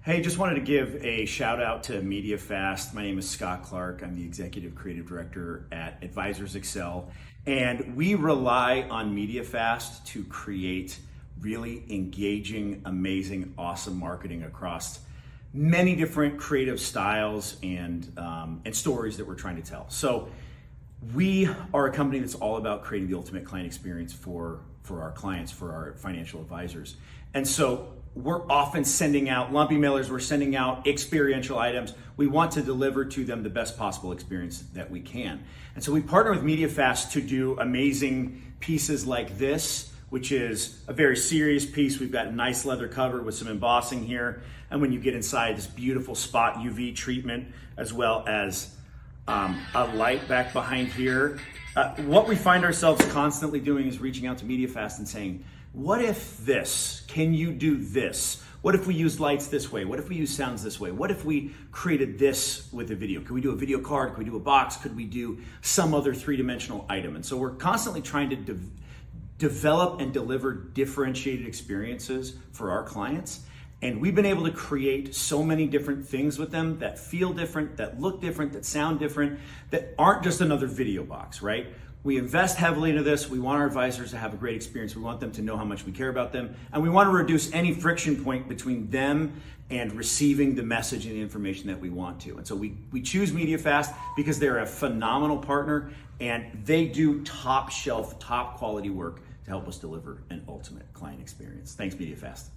Hey, just wanted to give a shout out to MediaFast. My name is Scott Clark. I'm the Executive Creative Director at Advisors Excel. And we rely on MediaFast to create really engaging, amazing, awesome marketing across many different creative styles and stories that we're trying to tell. So we are a company that's all about creating the ultimate client experience for our clients, for our financial advisors. And so we're often sending out lumpy mailers, we're sending out experiential items. We want to deliver to them the best possible experience that we can. And so we partner with MediaFast to do amazing pieces like this, which is a very serious piece. We've got a nice leather cover with some embossing here. And when you get inside, this beautiful spot UV treatment, as well as a light back behind here. What we find ourselves constantly doing is reaching out to MediaFast and saying, what if this? Can you do this? What if we used lights this way? What if we use sounds this way? What if we created this with a video? Could we do a video card? Could we do a box? Could we do some other three-dimensional item? And so we're constantly trying to develop and deliver differentiated experiences for our clients. And we've been able to create so many different things with them that feel different, that look different, that sound different, that aren't just another video box, right? We invest heavily into this. We want our advisors to have a great experience. We want them to know how much we care about them. And we want to reduce any friction point between them and receiving the message and the information that we want to. And so we choose MediaFast because they're a phenomenal partner and they do top shelf, top quality work to help us deliver an ultimate client experience. Thanks, MediaFast.